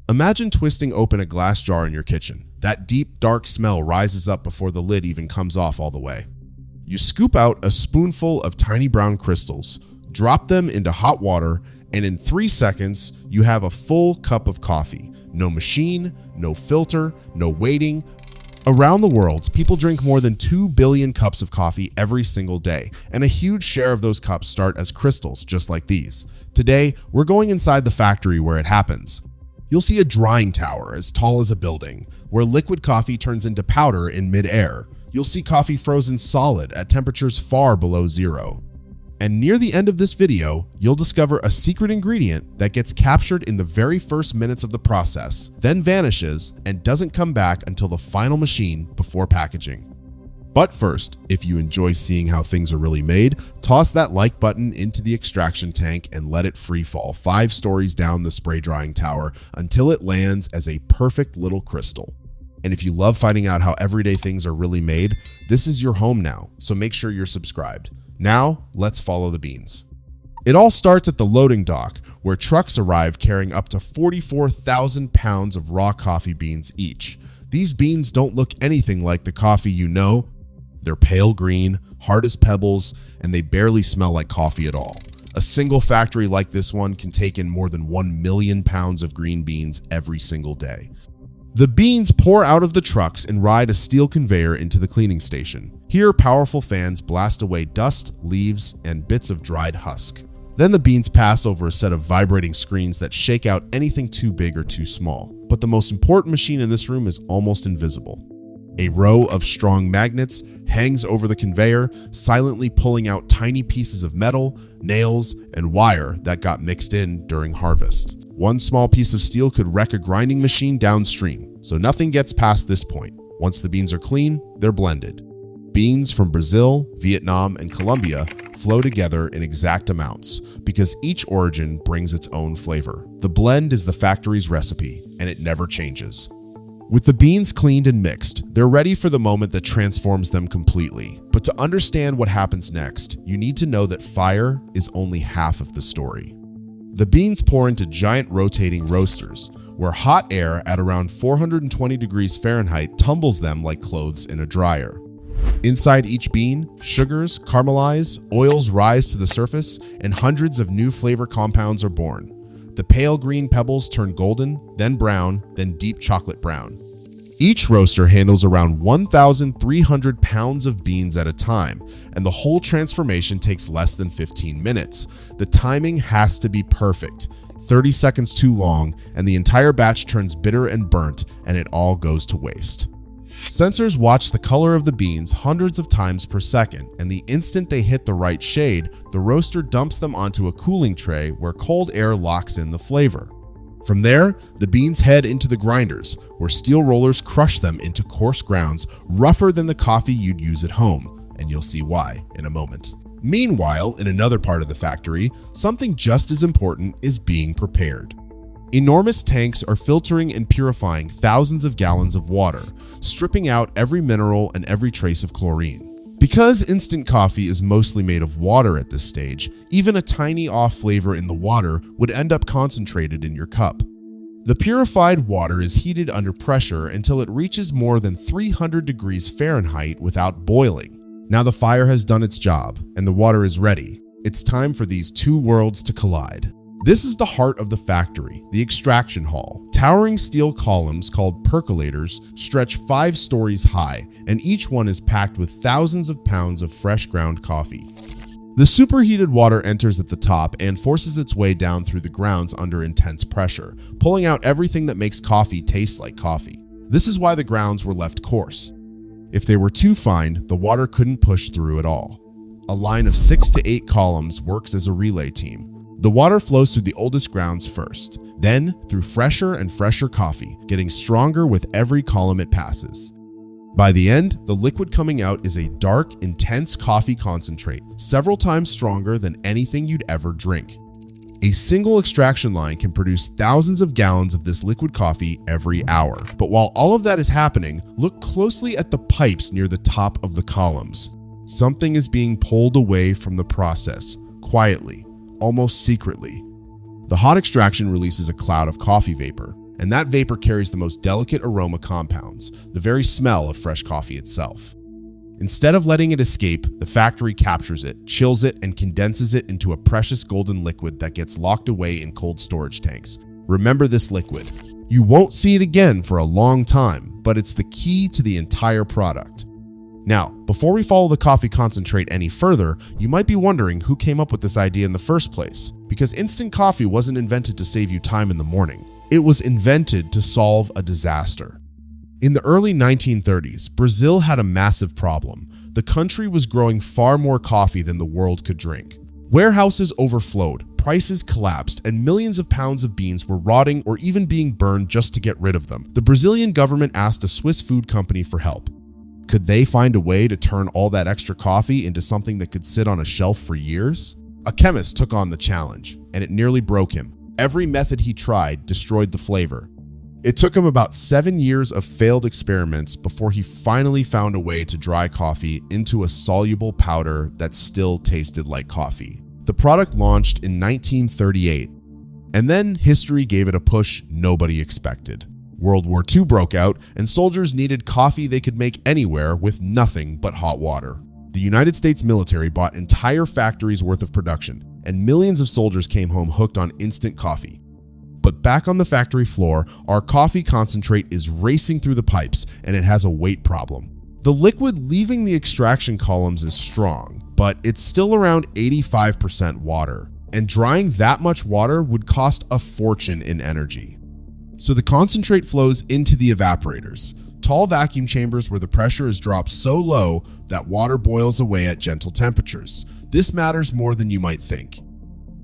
Imagine twisting open a glass jar in your kitchen. That deep, dark smell rises up before the lid even comes off all the way. You scoop out a spoonful of tiny brown crystals, drop them into hot water, and in 3 seconds, you have a full cup of coffee. No machine, no filter, no waiting. Around the world, people drink more than 2 billion cups of coffee every single day, and a huge share of those cups start as crystals, just like these. Today, we're going inside the factory where it happens. You'll see a drying tower as tall as a building, where liquid coffee turns into powder in mid-air. You'll see coffee frozen solid at temperatures far below zero. And near the end of this video, you'll discover a secret ingredient that gets captured in the very first minutes of the process, then vanishes and doesn't come back until the final machine before packaging. But first, if you enjoy seeing how things are really made, toss that like button into the extraction tank and let it free fall 5 stories down the spray drying tower until it lands as a perfect little crystal. And if you love finding out how everyday things are really made, this is your home now, so make sure you're subscribed. Now, let's follow the beans. It all starts at the loading dock, where trucks arrive carrying up to 44,000 pounds of raw coffee beans each. These beans don't look anything like the coffee you know. They're pale green, hard as pebbles, and they barely smell like coffee at all. A single factory like this one can take in more than 1 million pounds of green beans every single day. The beans pour out of the trucks and ride a steel conveyor into the cleaning station. Here, powerful fans blast away dust, leaves, and bits of dried husk. Then the beans pass over a set of vibrating screens that shake out anything too big or too small. But the most important machine in this room is almost invisible. A row of strong magnets hangs over the conveyor, silently pulling out tiny pieces of metal, nails, and wire that got mixed in during harvest. One small piece of steel could wreck a grinding machine downstream, so nothing gets past this point. Once the beans are clean, they're blended. Beans from Brazil, Vietnam, and Colombia flow together in exact amounts because each origin brings its own flavor. The blend is the factory's recipe, and it never changes. With the beans cleaned and mixed, they're ready for the moment that transforms them completely. But to understand what happens next, you need to know that fire is only half of the story. The beans pour into giant rotating roasters, where hot air at around 420 degrees Fahrenheit tumbles them like clothes in a dryer. Inside each bean, sugars caramelize, oils rise to the surface, and hundreds of new flavor compounds are born. The pale green pebbles turn golden, then brown, then deep chocolate brown. Each roaster handles around 1,300 pounds of beans at a time, and the whole transformation takes less than 15 minutes. The timing has to be perfect. 30 seconds too long, and the entire batch turns bitter and burnt, and it all goes to waste. Sensors watch the color of the beans hundreds of times per second, and the instant they hit the right shade, the roaster dumps them onto a cooling tray where cold air locks in the flavor. From there, the beans head into the grinders, where steel rollers crush them into coarse grounds rougher than the coffee you'd use at home, and you'll see why in a moment. Meanwhile, in another part of the factory, something just as important is being prepared. Enormous tanks are filtering and purifying thousands of gallons of water, stripping out every mineral and every trace of chlorine. Because instant coffee is mostly made of water at this stage, even a tiny off flavor in the water would end up concentrated in your cup. The purified water is heated under pressure until it reaches more than 300 degrees Fahrenheit without boiling. Now the fire has done its job and the water is ready. It's time for these two worlds to collide. This is the heart of the factory, the extraction hall. Towering steel columns called percolators stretch 5 stories high, and each one is packed with thousands of pounds of fresh ground coffee. The superheated water enters at the top and forces its way down through the grounds under intense pressure, pulling out everything that makes coffee taste like coffee. This is why the grounds were left coarse. If they were too fine, the water couldn't push through at all. A line of 6 to 8 columns works as a relay team. The water flows through the oldest grounds first, then through fresher and fresher coffee, getting stronger with every column it passes. By the end, the liquid coming out is a dark, intense coffee concentrate, several times stronger than anything you'd ever drink. A single extraction line can produce thousands of gallons of this liquid coffee every hour. But while all of that is happening, look closely at the pipes near the top of the columns. Something is being pulled away from the process, quietly. Almost secretly. The hot extraction releases a cloud of coffee vapor, and that vapor carries the most delicate aroma compounds, the very smell of fresh coffee itself. Instead of letting it escape, the factory captures it, chills it, and condenses it into a precious golden liquid that gets locked away in cold storage tanks. Remember this liquid. You won't see it again for a long time, but it's the key to the entire product. Now, before we follow the coffee concentrate any further, you might be wondering who came up with this idea in the first place. Because instant coffee wasn't invented to save you time in the morning. It was invented to solve a disaster. In the early 1930s, Brazil had a massive problem. The country was growing far more coffee than the world could drink. Warehouses overflowed, prices collapsed, and millions of pounds of beans were rotting or even being burned just to get rid of them. The Brazilian government asked a Swiss food company for help. Could they find a way to turn all that extra coffee into something that could sit on a shelf for years? A chemist took on the challenge, and it nearly broke him. Every method he tried destroyed the flavor. It took him about 7 years of failed experiments before he finally found a way to dry coffee into a soluble powder that still tasted like coffee. The product launched in 1938, and then history gave it a push nobody expected. World War II broke out, and soldiers needed coffee they could make anywhere with nothing but hot water. The United States military bought entire factories worth of production, and millions of soldiers came home hooked on instant coffee. But back on the factory floor, our coffee concentrate is racing through the pipes, and it has a weight problem. The liquid leaving the extraction columns is strong, but it's still around 85% water, and drying that much water would cost a fortune in energy. So the concentrate flows into the evaporators, tall vacuum chambers where the pressure is dropped so low that water boils away at gentle temperatures. This matters more than you might think.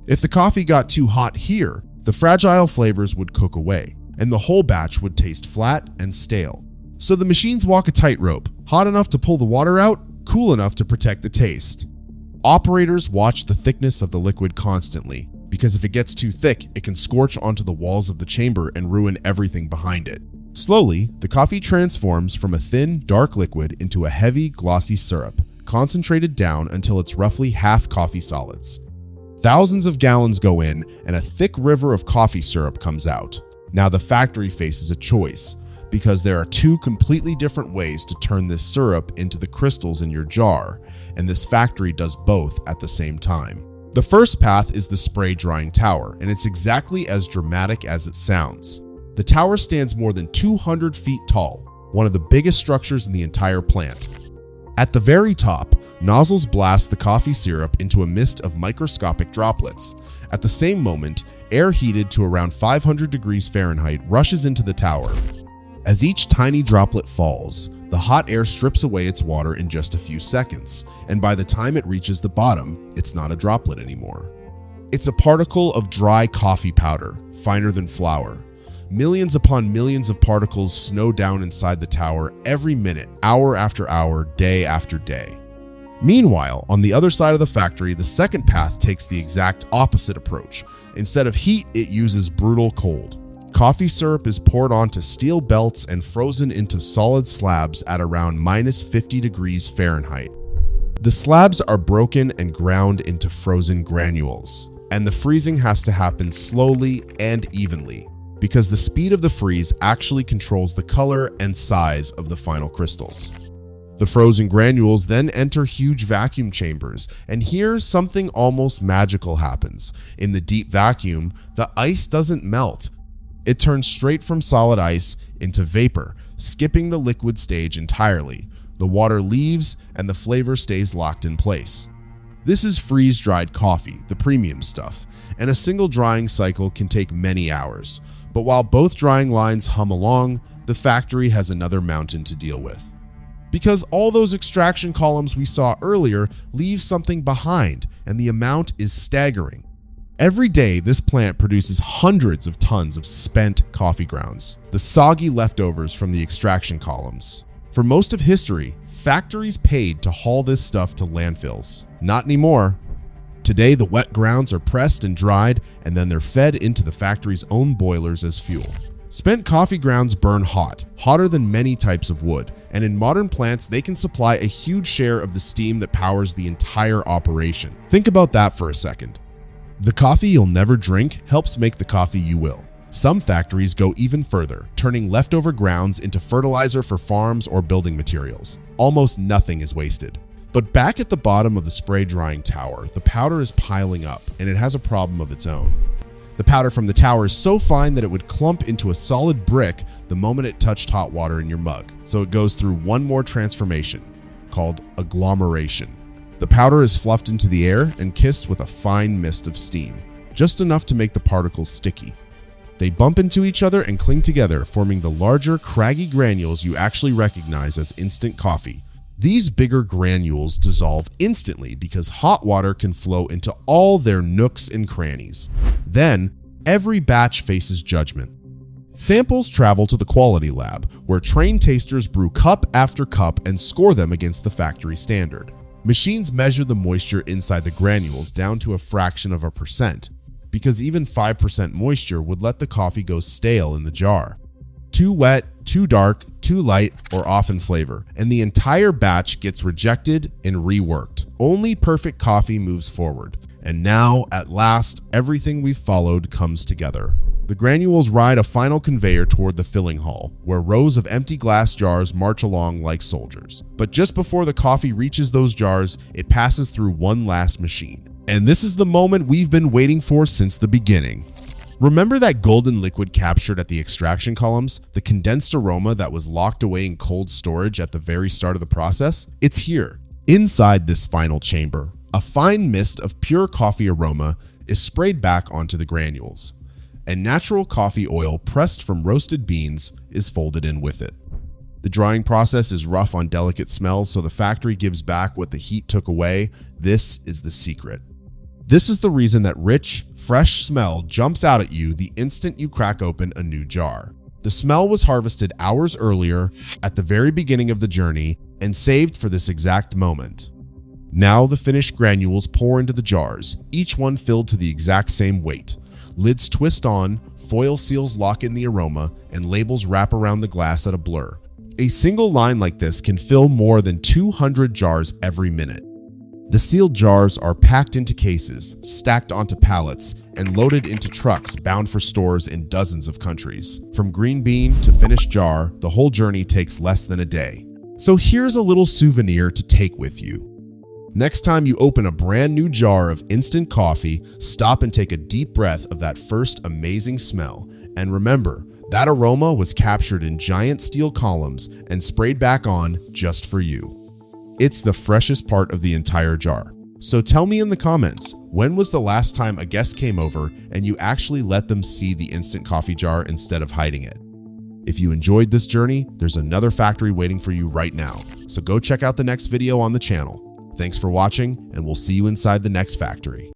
If the coffee got too hot here, the fragile flavors would cook away, and the whole batch would taste flat and stale. So the machines walk a tightrope, hot enough to pull the water out, cool enough to protect the taste. Operators watch the thickness of the liquid constantly, because if it gets too thick, it can scorch onto the walls of the chamber and ruin everything behind it. Slowly, the coffee transforms from a thin, dark liquid into a heavy, glossy syrup, concentrated down until it's roughly half coffee solids. Thousands of gallons go in, and a thick river of coffee syrup comes out. Now the factory faces a choice, because there are two completely different ways to turn this syrup into the crystals in your jar, and this factory does both at the same time. The first path is the spray drying tower, and it's exactly as dramatic as it sounds. The tower stands more than 200 feet tall, one of the biggest structures in the entire plant. At the very top, nozzles blast the coffee syrup into a mist of microscopic droplets. At the same moment, air heated to around 500 degrees Fahrenheit rushes into the tower. As each tiny droplet falls, the hot air strips away its water in just a few seconds, and by the time it reaches the bottom, it's not a droplet anymore. It's a particle of dry coffee powder, finer than flour. Millions upon millions of particles snow down inside the tower every minute, hour after hour, day after day. Meanwhile, on the other side of the factory, the second path takes the exact opposite approach. Instead of heat, it uses brutal cold. Coffee syrup is poured onto steel belts and frozen into solid slabs at around minus 50 degrees Fahrenheit. The slabs are broken and ground into frozen granules, and the freezing has to happen slowly and evenly, because the speed of the freeze actually controls the color and size of the final crystals. The frozen granules then enter huge vacuum chambers, and here something almost magical happens. In the deep vacuum, the ice doesn't melt. It turns straight from solid ice into vapor, skipping the liquid stage entirely. The water leaves, and the flavor stays locked in place. This is freeze-dried coffee, the premium stuff, and a single drying cycle can take many hours. But while both drying lines hum along, the factory has another mountain to deal with. Because all those extraction columns we saw earlier leave something behind, and the amount is staggering. Every day, this plant produces hundreds of tons of spent coffee grounds, the soggy leftovers from the extraction columns. For most of history, factories paid to haul this stuff to landfills. Not anymore. Today, the wet grounds are pressed and dried, and then they're fed into the factory's own boilers as fuel. Spent coffee grounds burn hot, hotter than many types of wood, and in modern plants, they can supply a huge share of the steam that powers the entire operation. Think about that for a second. The coffee you'll never drink helps make the coffee you will. Some factories go even further, turning leftover grounds into fertilizer for farms or building materials. Almost nothing is wasted. But back at the bottom of the spray drying tower, the powder is piling up, and it has a problem of its own. The powder from the tower is so fine that it would clump into a solid brick the moment it touched hot water in your mug. So it goes through one more transformation, called agglomeration. The powder is fluffed into the air and kissed with a fine mist of steam, just enough to make the particles sticky. They bump into each other and cling together, forming the larger, craggy granules you actually recognize as instant coffee. These bigger granules dissolve instantly because hot water can flow into all their nooks and crannies. Then, every batch faces judgment. Samples travel to the quality lab, where trained tasters brew cup after cup and score them against the factory standard. Machines measure the moisture inside the granules down to a fraction of a percent, because even 5% moisture would let the coffee go stale in the jar. Too wet, too dark, too light, or off in flavor, and the entire batch gets rejected and reworked. Only perfect coffee moves forward. And now, at last, everything we've followed comes together. The granules ride a final conveyor toward the filling hall, where rows of empty glass jars march along like soldiers. But just before the coffee reaches those jars, it passes through one last machine. And this is the moment we've been waiting for since the beginning. Remember that golden liquid captured at the extraction columns? The condensed aroma that was locked away in cold storage at the very start of the process? It's here. Inside this final chamber, a fine mist of pure coffee aroma is sprayed back onto the granules, and natural coffee oil pressed from roasted beans is folded in with it. The drying process is rough on delicate smells, so the factory gives back what the heat took away. This is the secret. This is the reason that rich, fresh smell jumps out at you the instant you crack open a new jar. The smell was harvested hours earlier at the very beginning of the journey and saved for this exact moment. Now the finished granules pour into the jars, each one filled to the exact same weight. Lids twist on, foil seals lock in the aroma, and labels wrap around the glass at a blur. A single line like this can fill more than 200 jars every minute. The sealed jars are packed into cases, stacked onto pallets, and loaded into trucks bound for stores in dozens of countries. From green bean to finished jar, the whole journey takes less than a day. So here's a little souvenir to take with you. Next time you open a brand new jar of instant coffee, stop and take a deep breath of that first amazing smell. And remember, that aroma was captured in giant steel columns and sprayed back on just for you. It's the freshest part of the entire jar. So tell me in the comments, when was the last time a guest came over and you actually let them see the instant coffee jar instead of hiding it? If you enjoyed this journey, there's another factory waiting for you right now. So go check out the next video on the channel. Thanks for watching, and we'll see you inside the next factory.